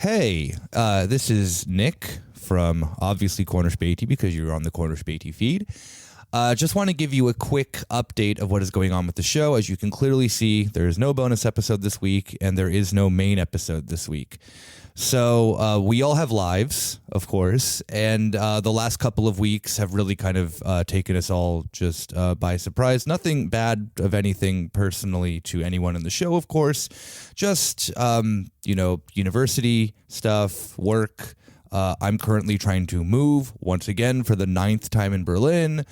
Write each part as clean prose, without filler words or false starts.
Hey, this is Nick from obviously Corner Späti because you're on the Corner Späti feed. Just want to give you a quick update of what is going on with the show. As you can clearly see, there is no bonus episode this week and there is no main episode this week. So we all have lives, of course, and the last couple of weeks have really kind of taken us all just by surprise. Nothing bad of anything personally to anyone in the show, of course. Just, university stuff, work. I'm currently trying to move once again for the 9th time in Berlin.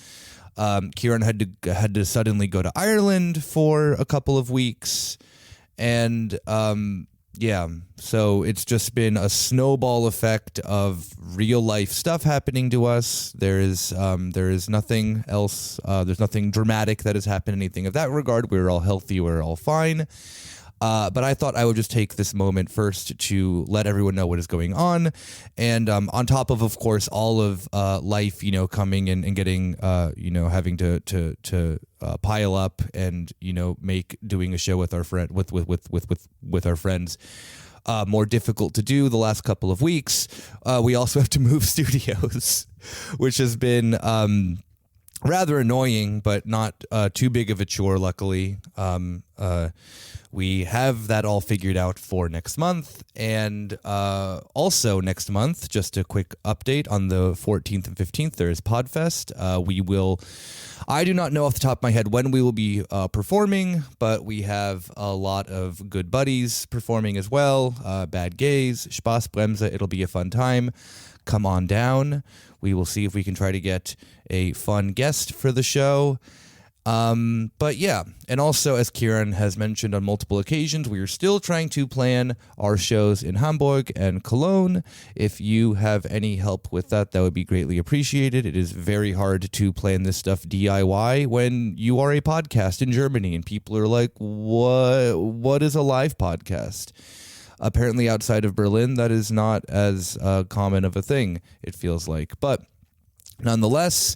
Kieran had to suddenly go to Ireland for a couple of weeks, and so it's just been a snowball effect of real life stuff happening to us. There is nothing else. There's nothing dramatic that has happened. Anything of that regard. We're all healthy. We're all fine. But I thought I would just take this moment first to let everyone know what is going on. And on top of course, all of life, coming and getting, having to pile up and, make doing a show with our friend, with our friends more difficult to do the last couple of weeks. We also have to move studios, which has been rather annoying, but not too big of a chore, luckily. We have that all figured out for next month. And also next month, just a quick update, on the 14th and 15th, there is Podfest. I do not know off the top of my head when we will be performing, but we have a lot of good buddies performing as well. Bad Gays, Spaßbremse, it'll be a fun time. Come on down. We will see if we can try to get a fun guest for the show. But yeah, and also as Kieran has mentioned on multiple occasions, we are still trying to plan our shows in Hamburg and Cologne. If you have any help with that, that would be greatly appreciated. It is very hard to plan this stuff DIY when you are a podcast in Germany and people are like, what is a live podcast? Apparently outside of Berlin, that is not as common of a thing, it feels like. But nonetheless,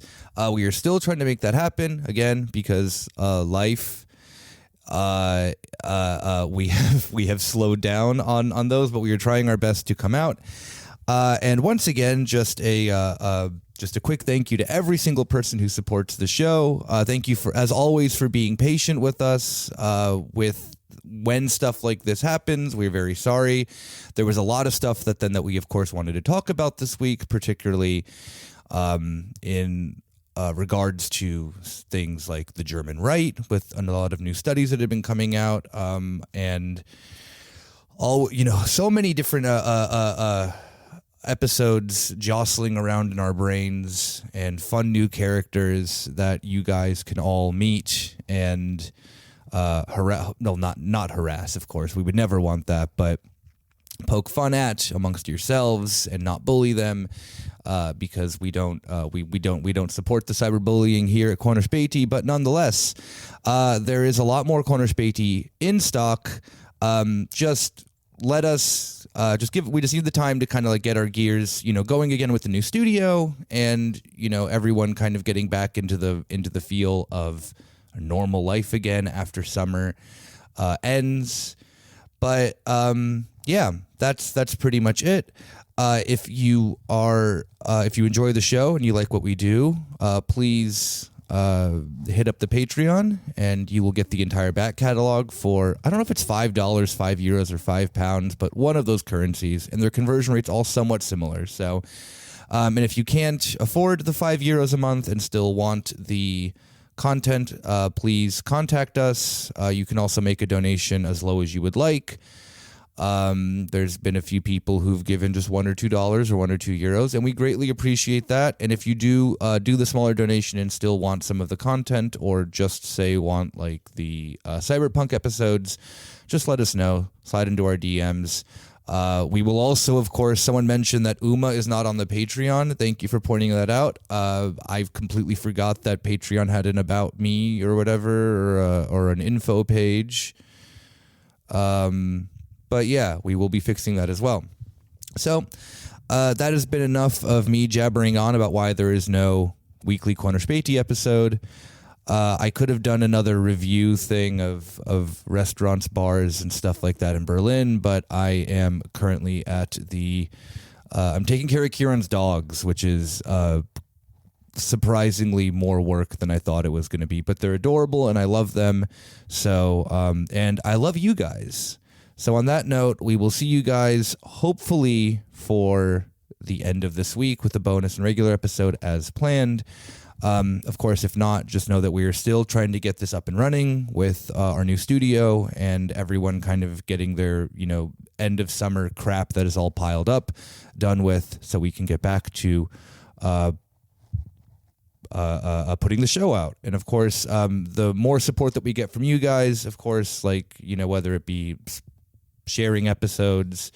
we are still trying to make that happen, again, because life, we have slowed down on those, but we are trying our best to come out. And once again, just a quick thank you to every single person who supports the show. Thank you as always for being patient with us, when stuff like this happens. We're very sorry. There was a lot of stuff that we of course wanted to talk about this week, particularly in regards to things like the German right, with a lot of new studies that have been coming out, and all, so many different episodes jostling around in our brains, and fun new characters that you guys can all meet and not harass, of course. We would never want that, but poke fun at amongst yourselves and not bully them, because we don't support the cyberbullying here at Corner Späti. But nonetheless, there is a lot more Corner Späti in stock. Just let us we just need the time to kind of like get our gears, going again with the new studio, and everyone kind of getting back into the feel of a normal life again after summer ends. But yeah, that's pretty much it. If you enjoy the show and you like what we do, please hit up the Patreon, and you will get the entire back catalog for, I don't know if it's $5, €5, or £5, but one of those currencies, and their conversion rate's all somewhat similar. So, and if you can't afford the €5 a month and still want the content, please contact us. You can also make a donation as low as you would like. There's been a few people who've given just $1 or $2 or €1 or €2, and we greatly appreciate that. And if you do the smaller donation and still want some of the content, or just say want like the cyberpunk episodes, just let us know. Slide into our DMs. We will also, of course, someone mentioned that Uma is not on the Patreon. Thank you for pointing that out. I've completely forgot that Patreon had an about me or whatever, or an info page. But yeah, we will be fixing that as well. So that has been enough of me jabbering on about why there is no weekly Corner Späti episode. I could have done another review thing of restaurants, bars, and stuff like that in Berlin, but I am currently at I'm taking care of Kieran's dogs, which is surprisingly more work than I thought it was going to be. But they're adorable, and I love them. So, and I love you guys. So on that note, we will see you guys hopefully for the end of this week with the bonus and regular episode as planned. Of course, if not, just know that we are still trying to get this up and running with our new studio and everyone kind of getting their, end of summer crap that is all piled up done with, so we can get back to putting the show out. And of course, the more support that we get from you guys, of course, whether it be sharing episodes,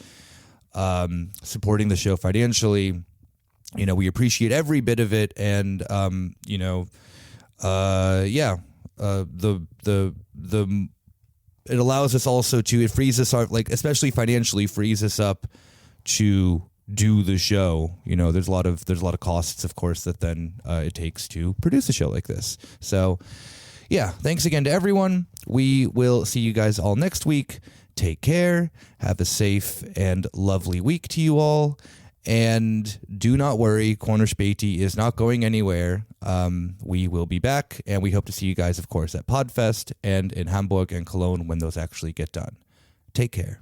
supporting the show financially, we appreciate every bit of it. And, it allows us also it frees us up, especially financially, frees us up to do the show. There's a lot of costs, of course, that then it takes to produce a show like this. So yeah, thanks again to everyone. We will see you guys all next week. Take care. Have a safe and lovely week to you all. And do not worry, Corner Späti is not going anywhere. We will be back, and we hope to see you guys, of course, at Podfest and in Hamburg and Cologne when those actually get done. Take care.